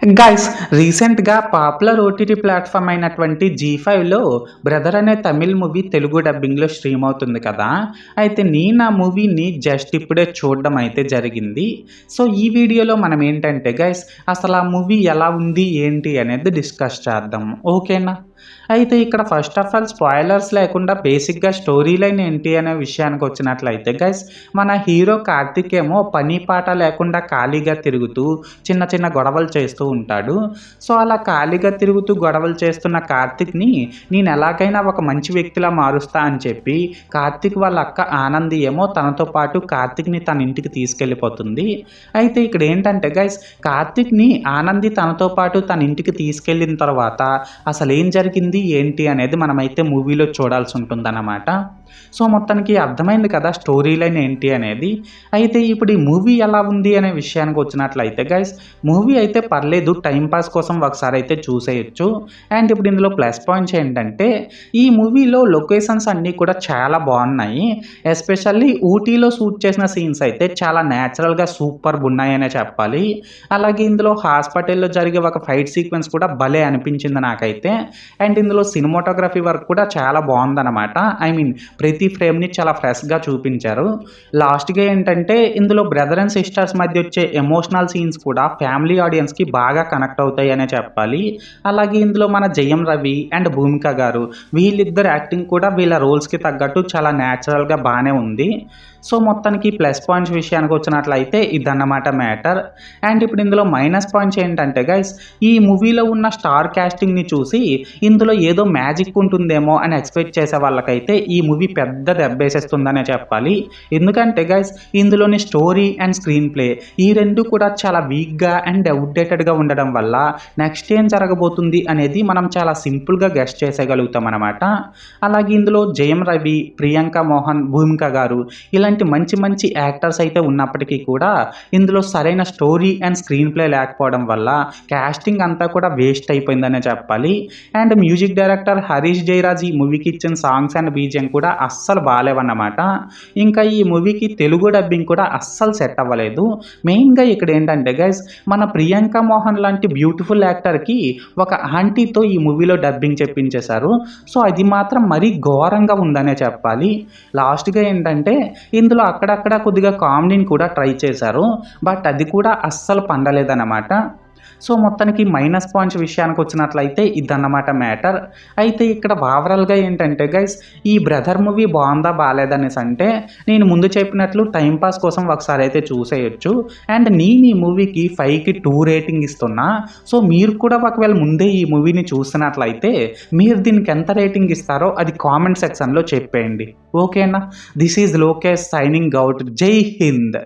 Guys రీసెంట్‌గా popular OTT platform అయినటువంటి జీ5లో 'brother' అనే తమిళ్ మూవీ తెలుగు డబ్బింగ్‌లో స్ట్రీమ్ అవుతుంది కదా! అయితే నేను ఆ మూవీని జస్ట్ ఇప్పుడే చూడడం అయితే జరిగింది. సో, ఈ వీడియోలో మనం ఏంటంటే గైస్ అసలు ఆ మూవీ ఎలా ఉంది? ఏంటి? అనేది డిస్కస్ చేద్దాం. ఓకేనా? అయితే ఇక్కడ ఫస్ట్ ఆఫ్ ఆల్ స్పాయిలర్స్ లేకుండా బేసిక్‌గా స్టోరీ లైన్ ఏంటి అనే విషయానికి వచ్చినట్లయితే గైస్ మన హీరో కార్తీక్ ఏమో పని పాట లేకుండా ఖాళీగా తిరుగుతూ చిన్న చిన్న గొడవలు చేస్తూ ఉంటాడు. సో, అలా ఖాళీగా తిరుగుతూ గొడవలు చేస్తున్న కార్తీక్‌ని నేను ఎలాగైనా ఒక మంచి వ్యక్తిలా మారుస్తా అని చెప్పి కార్తీక్ వాళ్ళ అక్క ఆనంది ఏమో తనతో పాటు కార్తీక్‌ని తన ఇంటికి తీసుకెళ్ళిపోతుంది. అయితే ఇక్కడ ఏంటంటే గైస్ కార్తీక్‌ని ఆనంది తనతో పాటు తన ఇంటికి తీసుకెళ్ళిన తర్వాత అసలు ఏం జరిగింది ఏంటి అనేది మనమైతే మూవీలో చూడాల్సి ఉంటుందన్నమాట. సో, మొత్తానికి అర్థమైంది కదా స్టోరీ లైన్ ఏంటి అనేది. అయితే ఇప్పుడు ఈ మూవీ ఎలా ఉంది అనే విషయానికి వచ్చినట్లయితే గైస్ మూవీ అయితే పర్లేదు, టైం పాస్ కోసం ఒకసారి అయితే చూసేయొచ్చు. అండ్ ఇప్పుడు ఇందులో ప్లస్ పాయింట్స్ ఏంటంటే ఈ మూవీలో లొకేషన్స్ అన్నీ కూడా చాలా బాగున్నాయి. ఎస్పెషల్లీ ఊటీలో షూట్ చేసిన సీన్స్ అయితే చాలా న్యాచురల్గా సూపర్బ్ ఉన్నాయనే చెప్పాలి. అలాగే ఇందులో హాస్పిటల్లో జరిగే ఒక ఫైట్ సీక్వెన్స్ కూడా భలే అనిపించింది నాకైతే. అండ్ ఇందులో సినిమాటోగ్రఫీ వర్క్ కూడా చాలా బాగుందన్నమాట. ఐ మీన్ ప్రతి ఫ్రేమ్ని చాలా ఫ్రెష్గా చూపించారు. లాస్ట్గా ఏంటంటే ఇందులో బ్రదర్ అండ్ సిస్టర్స్ మధ్య వచ్చే ఎమోషనల్ సీన్స్ కూడా ఫ్యామిలీ ఆడియన్స్కి బాగా కనెక్ట్ అవుతాయి అనే చెప్పాలి. అలాగే ఇందులో మన జయం రవి అండ్ భూమిక గారు వీళ్ళిద్దరు యాక్టింగ్ కూడా వీళ్ళ రోల్స్కి తగ్గట్టు చాలా న్యాచురల్గా బాగానే ఉంది. సో, మొత్తానికి ప్లస్ పాయింట్స్ విషయానికి వచ్చినట్లయితే ఇదన్నమాట మ్యాటర్. అండ్ ఇప్పుడు ఇందులో మైనస్ పాయింట్స్ ఏంటంటే గైస్ ఈ మూవీలో ఉన్న స్టార్ క్యాస్టింగ్ని చూసి ఇందులో ఏదో మ్యాజిక్ ఉంటుందేమో అని ఎక్స్పెక్ట్ చేసే వాళ్ళకైతే ఈ మూవీ పెద్ద దెబ్బేసేస్తుందనే చెప్పాలి. ఎందుకంటే గైస్ ఇందులోని స్టోరీ అండ్ స్క్రీన్ ప్లే ఈ రెండు కూడా చాలా వీక్గా అండ్ అవుట్డేటెడ్గా ఉండడం వల్ల నెక్స్ట్ ఏం జరగబోతుంది అనేది మనం చాలా సింపుల్గా గెస్ట్ చేసేయగలుగుతాం అనమాట. అలాగే ఇందులో జయం రవి, ప్రియాంక మోహన్, భూమిక గారు ఇలాంటి మంచి మంచి యాక్టర్స్ అయితే ఉన్నప్పటికీ కూడా ఇందులో సరైన స్టోరీ అండ్ స్క్రీన్ ప్లే లేకపోవడం వల్ల క్యాస్టింగ్ అంతా కూడా వేస్ట్ అయిపోయిందనే చెప్పాలి. And music director Harish Jayaraj ఈ మూవీకి ఇచ్చిన సాంగ్స్ అండ్ బీజిఎం కూడా అస్సలు బాగాలేవన్నమాట. ఇంకా ఈ మూవీకి తెలుగు డబ్బింగ్ కూడా అస్సలు సెట్ అవ్వలేదు. మెయిన్గా ఇక్కడ ఏంటంటే గైస్ మన ప్రియాంక మోహన్ లాంటి బ్యూటిఫుల్ యాక్టర్కి ఒక ఆంటీతో ఈ మూవీలో డబ్బింగ్ చెప్పించేశారు. సో, అది మాత్రం మరీ ఘోరంగా ఉందనే చెప్పాలి. లాస్ట్గా ఏంటంటే ఇందులో అక్కడక్కడ కొద్దిగా కామెడీని కూడా ట్రై చేశారు. బట్ అది కూడా అస్సలు పండలేదన్నమాట. సో, మొత్తానికి మైనస్ పాయింట్స్ విషయానికి వచ్చినట్లయితే ఇదన్నమాట మ్యాటర్. అయితే ఇక్కడ ఓవరాల్గా ఏంటంటే గైస్ ఈ బ్రదర్ మూవీ బాగుందా బాగాలేదనేసి అంటే నేను ముందు చెప్పినట్లు టైంపాస్ కోసం ఒకసారి అయితే చూసేయచ్చు. అండ్ నేను ఈ మూవీకి 5కి 2 రేటింగ్ ఇస్తున్నా. సో, మీరు కూడా ఒకవేళ ముందే ఈ మూవీని చూసినట్లయితే మీరు దీనికి ఎంత రేటింగ్ ఇస్తారో అది కామెంట్ సెక్షన్లో చెప్పేయండి. ఓకేనా? This is Lokesh signing out. జై హింద్.